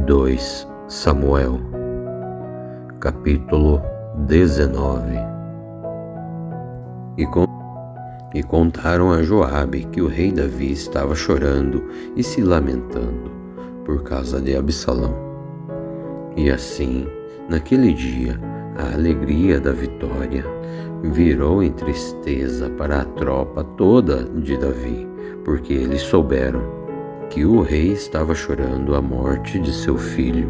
2 Samuel, capítulo 19. E contaram a Joabe que o rei Davi estava chorando e se lamentando por causa de Absalão. E assim, naquele dia, a alegria da vitória virou em tristeza para a tropa toda de Davi, porque eles souberam que o rei estava chorando a morte de seu filho.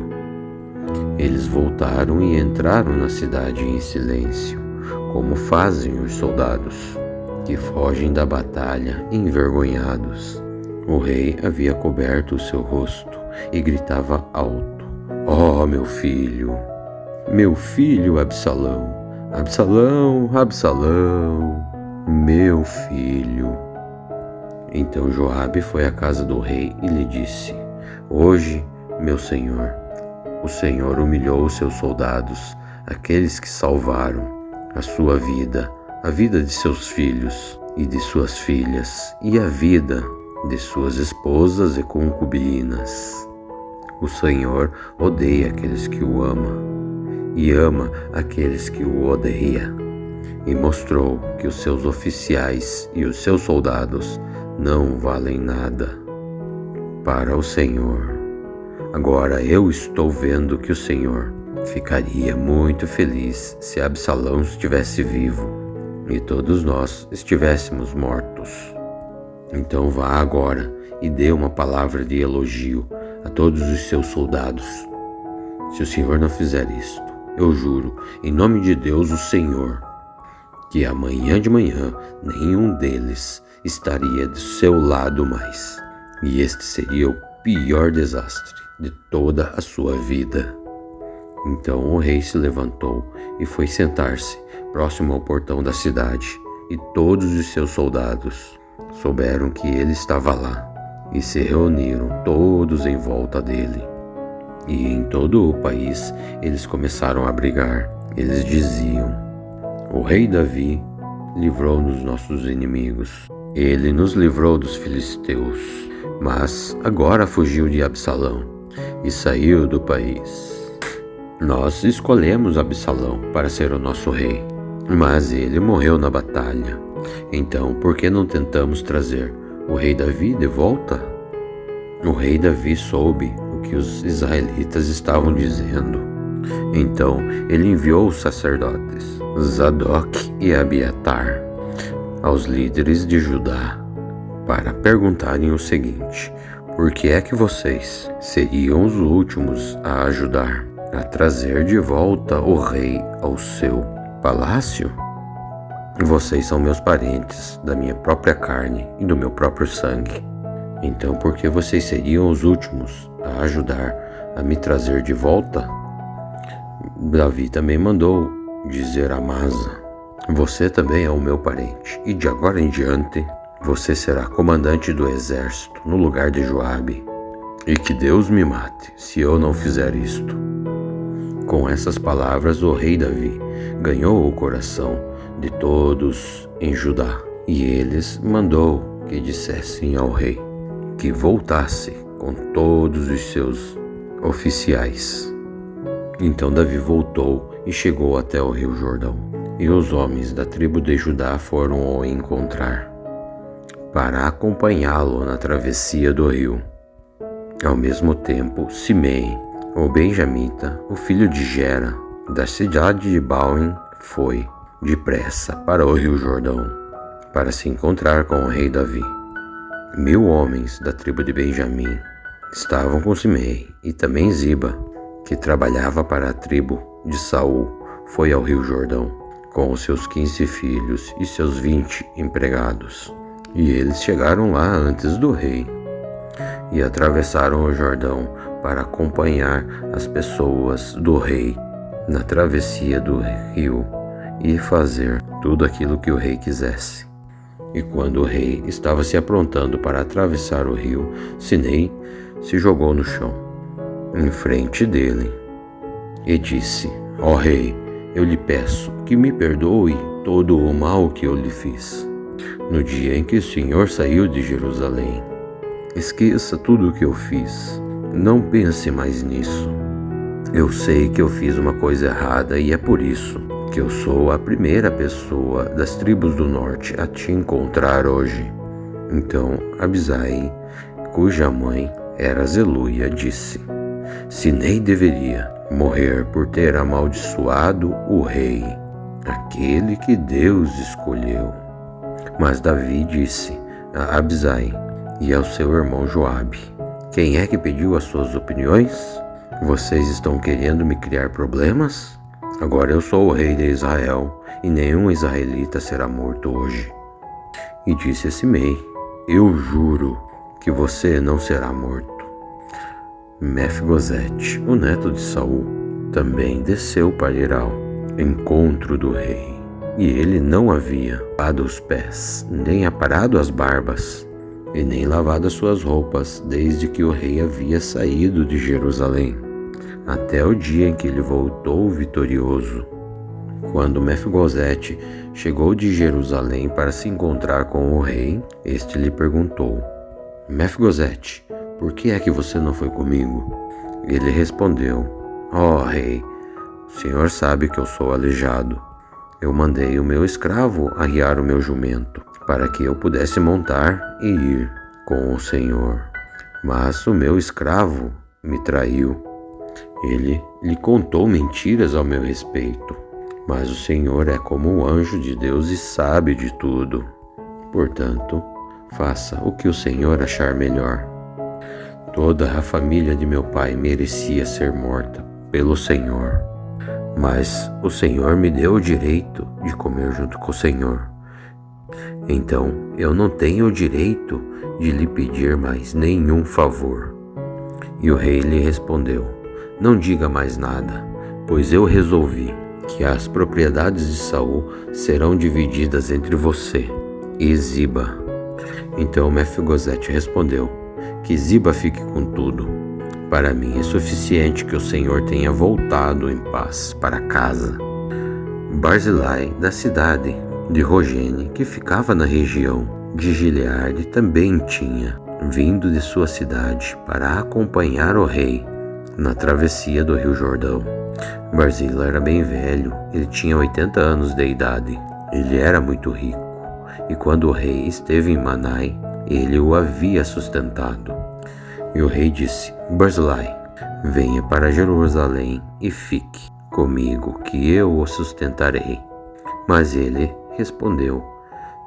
Eles voltaram e entraram na cidade em silêncio, como fazem os soldados, que fogem da batalha envergonhados. O rei havia coberto o seu rosto e gritava alto: "Ó, meu filho Absalão! Absalão, Absalão, meu filho!" Então Joabe foi à casa do rei e lhe disse: "Hoje, meu senhor, o Senhor humilhou os seus soldados, aqueles que salvaram a sua vida, a vida de seus filhos e de suas filhas, e a vida de suas esposas e concubinas. O Senhor odeia aqueles que o amam, e ama aqueles que o odeiam, e mostrou que os seus oficiais e os seus soldados não valem nada para o Senhor. Agora eu estou vendo que o Senhor ficaria muito feliz se Absalão estivesse vivo e todos nós estivéssemos mortos. Então vá agora e dê uma palavra de elogio a todos os seus soldados. Se o Senhor não fizer isto, eu juro, em nome de Deus o Senhor, que amanhã de manhã nenhum deles estaria do seu lado mais, e este seria o pior desastre de toda a sua vida." Então o rei se levantou e foi sentar-se próximo ao portão da cidade, e todos os seus soldados souberam que ele estava lá, e se reuniram todos em volta dele. E em todo o país eles começaram a brigar. Eles diziam: "O rei Davi livrou-nos nossos inimigos. Ele nos livrou dos filisteus, mas agora fugiu de Absalão e saiu do país. Nós escolhemos Absalão para ser o nosso rei, mas ele morreu na batalha. Então, por que não tentamos trazer o rei Davi de volta?" O rei Davi soube o que os israelitas estavam dizendo. Então ele enviou os sacerdotes Zadok e Abiatar aos líderes de Judá para perguntarem o seguinte: "Por que é que vocês seriam os últimos a ajudar a trazer de volta o rei ao seu palácio? Vocês são meus parentes, da minha própria carne e do meu próprio sangue. Então por que vocês seriam os últimos a ajudar a me trazer de volta?" Davi também mandou dizer a Amasa: "Você também é o meu parente, e de agora em diante você será comandante do exército no lugar de Joabe. E que Deus me mate se eu não fizer isto." Com essas palavras, o rei Davi ganhou o coração de todos em Judá, e eles mandou que dissessem ao rei que voltasse com todos os seus oficiais. Então Davi voltou e chegou até o rio Jordão, e os homens da tribo de Judá foram o encontrar para acompanhá-lo na travessia do rio. Ao mesmo tempo, Simei, o benjamita, o filho de Gera, da cidade de Bauim, foi depressa para o rio Jordão para se encontrar com o rei Davi. 1000 homens da tribo de Benjamim estavam com Simei, e também Ziba, que trabalhava para a tribo de Saul, foi ao rio Jordão com os seus 15 filhos e seus 20 empregados. E eles chegaram lá antes do rei e atravessaram o Jordão para acompanhar as pessoas do rei na travessia do rio e fazer tudo aquilo que o rei quisesse. E quando o rei estava se aprontando para atravessar o rio, Simei se jogou no chão em frente dele e disse: "Ó rei, eu lhe peço que me perdoe todo o mal que eu lhe fiz no dia em que o Senhor saiu de Jerusalém. Esqueça tudo o que eu fiz, não pense mais nisso. Eu sei que eu fiz uma coisa errada e é por isso que eu sou a primeira pessoa das tribos do norte a te encontrar hoje. Então Abisai, cuja mãe era Zeluia, disse: Sinei deveria morrer por ter amaldiçoado o rei, aquele que Deus escolheu. Mas Davi disse a Abisai e ao seu irmão Joabe: Quem é que pediu as suas opiniões? Vocês estão querendo me criar problemas? Agora eu sou o rei de Israel e nenhum israelita será morto hoje. E disse a Simei: Eu juro que você não será morto. Mefibosete, o neto de Saul, também desceu para ir ao encontro do rei. E ele não havia lavado os pés, nem aparado as barbas, e nem lavado as suas roupas, desde que o rei havia saído de Jerusalém, até o dia em que ele voltou vitorioso. Quando Mefibosete chegou de Jerusalém para se encontrar com o rei, este lhe perguntou: Mefibosete, por que é que você não foi comigo? Ele respondeu: Ó rei, o senhor sabe que eu sou aleijado. Eu mandei o meu escravo arriar o meu jumento, para que eu pudesse montar e ir com o senhor. Mas o meu escravo me traiu. Ele lhe contou mentiras ao meu respeito. Mas o Senhor é como o anjo de Deus e sabe de tudo. Portanto, faça o que o Senhor achar melhor. Toda a família de meu pai merecia ser morta pelo Senhor. Mas o Senhor me deu o direito de comer junto com o Senhor. Então eu não tenho o direito de lhe pedir mais nenhum favor. E o rei lhe respondeu: Não diga mais nada, pois eu resolvi que as propriedades de Saul serão divididas entre você e Ziba. Então Mefibosete respondeu: Que Ziba fique com tudo. Para mim é suficiente que o Senhor tenha voltado em paz para casa. Barzilai, da cidade de Rogene, que ficava na região de Gileade, também tinha vindo de sua cidade para acompanhar o rei na travessia do rio Jordão. Barzilai era bem velho, ele tinha 80 anos de idade. Ele era muito rico, e quando o rei esteve em Manai, ele o havia sustentado. E o rei disse: Barzilai, venha para Jerusalém e fique comigo, que eu o sustentarei. Mas ele respondeu: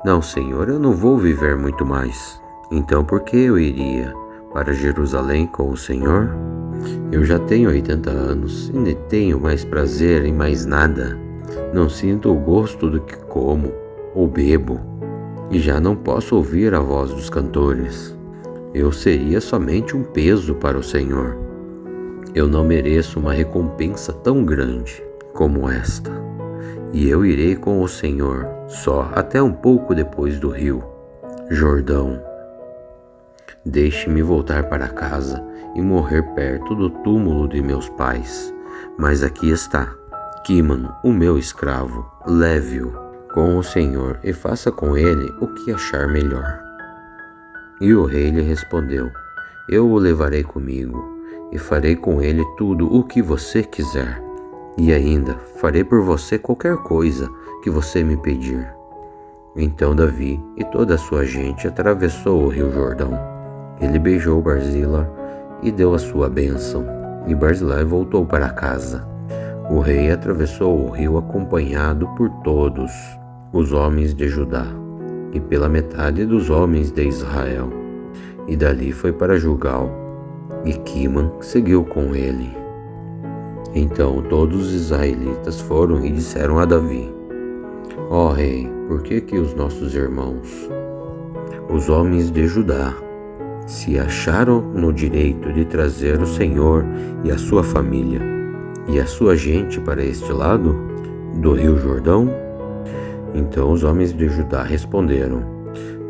Não, Senhor, eu não vou viver muito mais. Então por que eu iria para Jerusalém com o Senhor? Eu já tenho 80 anos e nem tenho mais prazer em mais nada. Não sinto o gosto do que como ou bebo, e já não posso ouvir a voz dos cantores. Eu seria somente um peso para o Senhor. Eu não mereço uma recompensa tão grande como esta. E eu irei com o Senhor só até um pouco depois do rio Jordão. Deixe-me voltar para casa e morrer perto do túmulo de meus pais. Mas aqui está Quiman, o meu escravo. Leve-o com o Senhor e faça com ele o que achar melhor. E o rei lhe respondeu: Eu o levarei comigo e farei com ele tudo o que você quiser. E ainda farei por você qualquer coisa que você me pedir. Então Davi e toda a sua gente atravessou o rio Jordão. Ele beijou Barzilai e deu a sua bênção, e Barzilai voltou para casa. O rei atravessou o rio acompanhado por todos os homens de Judá e pela metade dos homens de Israel, e dali foi para Gilgal, e Quiman seguiu com ele. Então todos os israelitas foram e disseram a Davi: Ó rei, por que os nossos irmãos, os homens de Judá, se acharam no direito de trazer o Senhor e a sua família e a sua gente para este lado do rio Jordão? Então os homens de Judá responderam: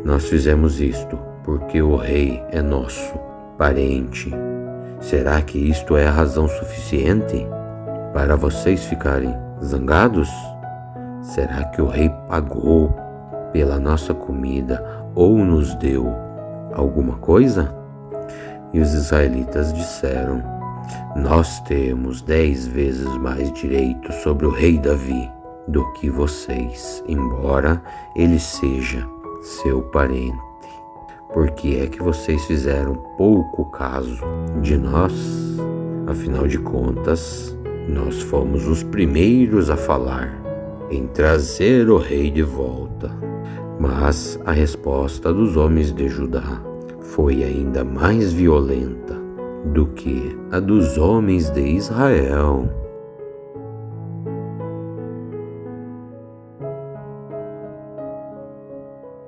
Nós fizemos isto porque o rei é nosso parente. Será que isto é a razão suficiente para vocês ficarem zangados? Será que o rei pagou pela nossa comida ou nos deu alguma coisa? E os israelitas disseram: nós temos 10 vezes mais direito sobre o rei Davi do que vocês, embora ele seja seu parente. Por que é que vocês fizeram pouco caso de nós? Afinal de contas, nós fomos os primeiros a falar em trazer o rei de volta. Mas a resposta dos homens de Judá foi ainda mais violenta do que a dos homens de Israel.